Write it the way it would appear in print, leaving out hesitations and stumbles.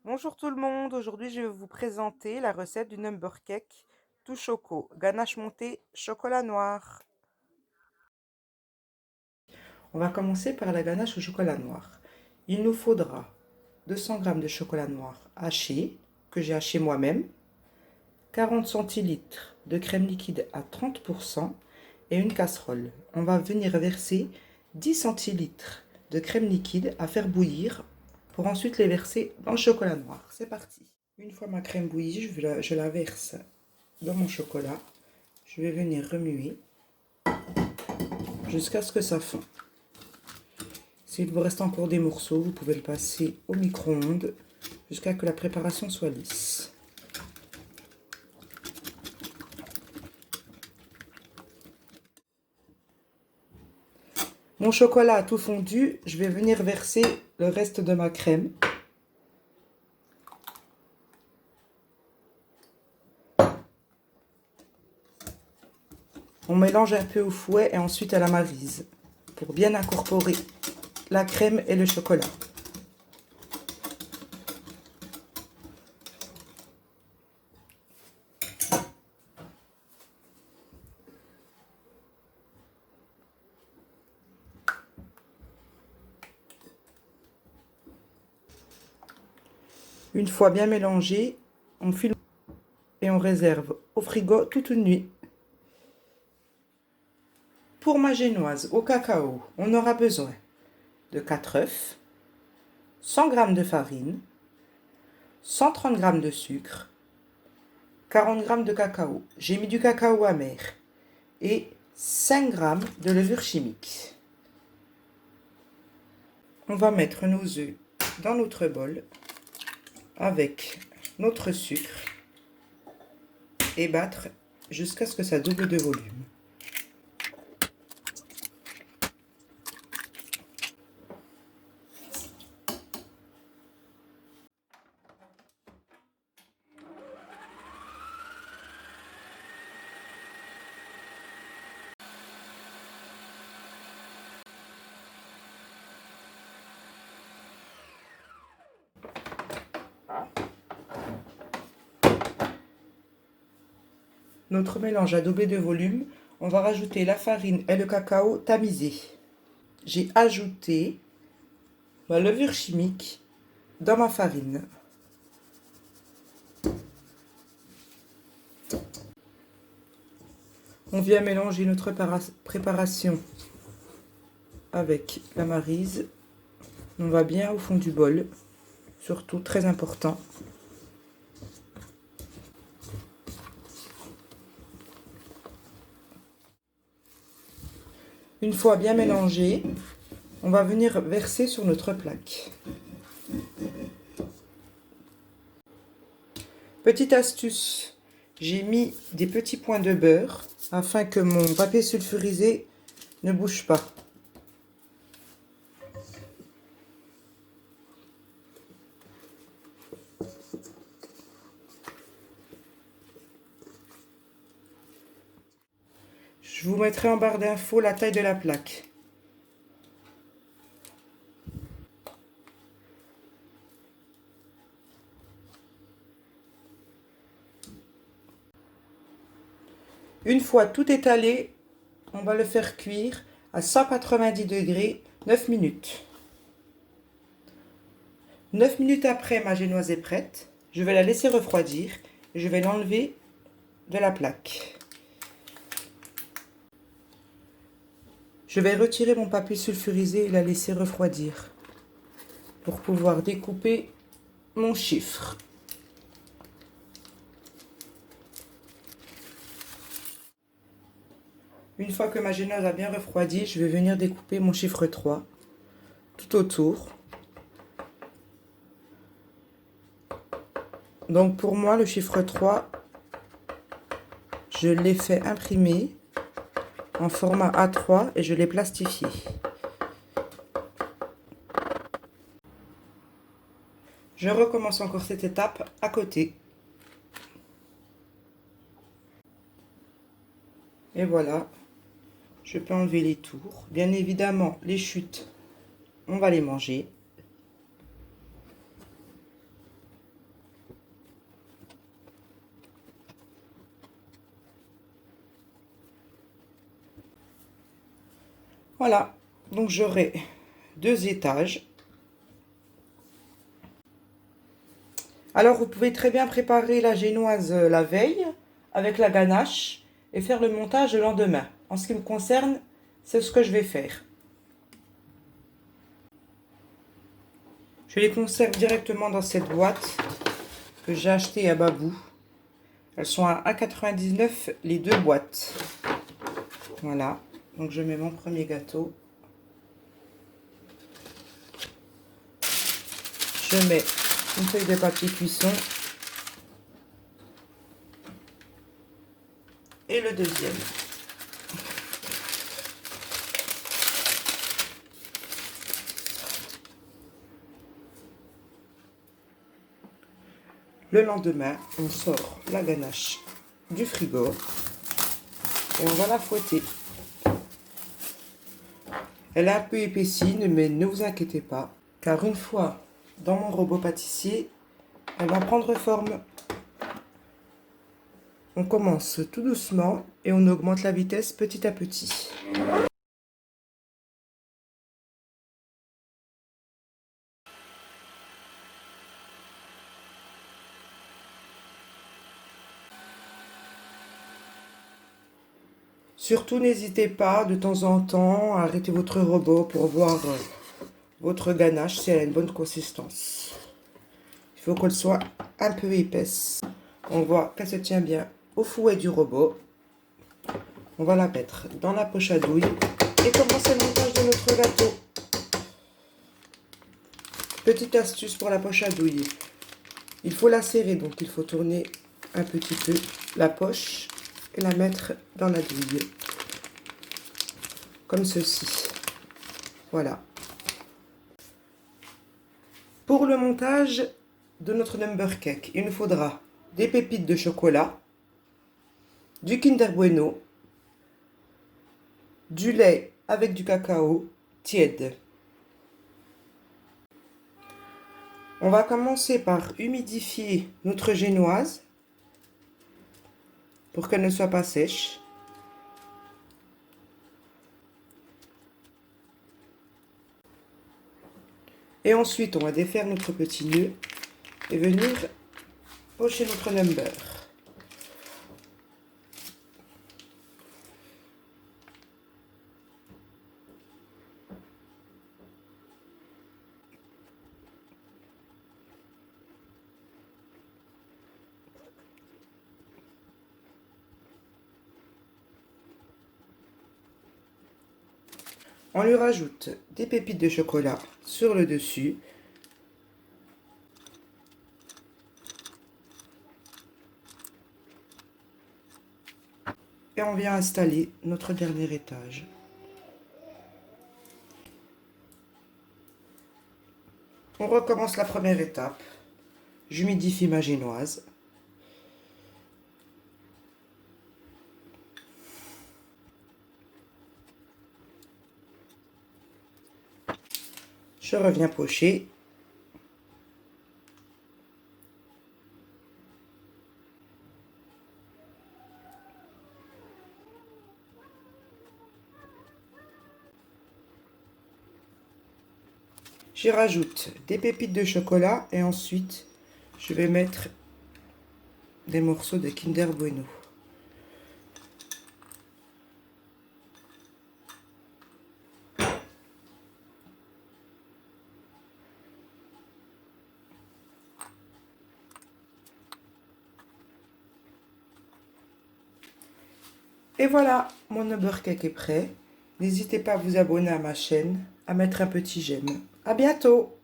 Bonjour tout le monde, aujourd'hui je vais vous présenter la recette du number cake tout choco, ganache montée, chocolat noir. On va commencer par la ganache au chocolat noir. Il nous faudra 200 g de chocolat noir haché, que j'ai haché moi-même, 40 centilitres de crème liquide à 30% et une casserole. On va venir verser 10 centilitres de crème liquide à faire bouillir pour ensuite les verser dans le chocolat noir. C'est parti. Une fois ma crème bouillie, je la verse dans mon chocolat. Je vais venir remuer jusqu'à ce que ça fond. S'il vous reste encore des morceaux, vous pouvez le passer au micro-ondes jusqu'à ce que la préparation soit lisse. Mon chocolat a tout fondu, je vais venir verser le reste de ma crème. On mélange un peu au fouet et ensuite à la maryse pour bien incorporer la crème et le chocolat. Une fois bien mélangé, on file et on réserve au frigo toute une nuit. Pour ma génoise au cacao, on aura besoin de 4 œufs, 100 g de farine, 130 g de sucre, 40 g de cacao. J'ai mis du cacao amer et 5 g de levure chimique. On va mettre nos œufs dans notre bol avec notre sucre et battre jusqu'à ce que ça double de volume. Notre mélange a doublé de volume. On va rajouter la farine et le cacao tamisé. J'ai ajouté ma levure chimique dans ma farine. On vient mélanger notre préparation avec la maryse. On va bien au fond du bol, surtout très important. Une fois bien mélangé, on va venir verser sur notre plaque. Petite astuce, j'ai mis des petits points de beurre afin que mon papier sulfurisé ne bouge pas. Je vous mettrai en barre d'infos la taille de la plaque. Une fois tout étalé, on va le faire cuire à 190 degrés 9 minutes. 9 minutes après, ma génoise est prête. Je vais la laisser refroidir et je vais l'enlever de la plaque. Je vais retirer mon papier sulfurisé et la laisser refroidir pour pouvoir découper mon chiffre. Une fois que ma génoise a bien refroidi, je vais venir découper mon chiffre 3 tout autour. Donc pour moi, le chiffre 3, je l'ai fait imprimer en format A3 et je l'ai plastifié. Je recommence encore cette étape à côté. Et voilà, je peux enlever les tours. Bien évidemment, les chutes, on va les manger. Voilà, donc j'aurai 2 étages. Alors, vous pouvez très bien préparer la génoise la veille avec la ganache et faire le montage le lendemain. En ce qui me concerne, c'est ce que je vais faire. Je les conserve directement dans cette boîte que j'ai achetée à Babou. Elles sont à 1,99 les 2 boîtes. Voilà, donc je mets mon premier gâteau. Je mets une feuille de papier cuisson. Et le deuxième. Le lendemain, on sort la ganache du frigo et on va la fouetter. Elle est un peu épaissie, mais ne vous inquiétez pas, car une fois dans mon robot pâtissier, elle va prendre forme. On commence tout doucement et on augmente la vitesse petit à petit. Surtout, n'hésitez pas de temps en temps à arrêter votre robot pour voir votre ganache si elle a une bonne consistance. Il faut qu'elle soit un peu épaisse. On voit qu'elle se tient bien au fouet du robot. On va la mettre dans la poche à douille et commencer le montage de notre gâteau. Petite astuce pour la poche à douille. Il faut la serrer, donc il faut tourner un petit peu la poche et la mettre dans la douille. Comme ceci. Voilà. Pour le montage de notre number cake, il nous faudra des pépites de chocolat, du Kinder Bueno, du lait avec du cacao tiède. On va commencer par humidifier notre génoise pour qu'elle ne soit pas sèche. Et ensuite, on va défaire notre petit nœud et venir pocher notre number. On lui rajoute des pépites de chocolat sur le dessus. Et on vient installer notre dernier étage. On recommence la première étape. J'humidifie ma génoise. Je reviens pocher. J'y rajoute des pépites de chocolat et ensuite je vais mettre des morceaux de Kinder Bueno. Et voilà, mon number cake est prêt. N'hésitez pas à vous abonner à ma chaîne, à mettre un petit j'aime. À bientôt!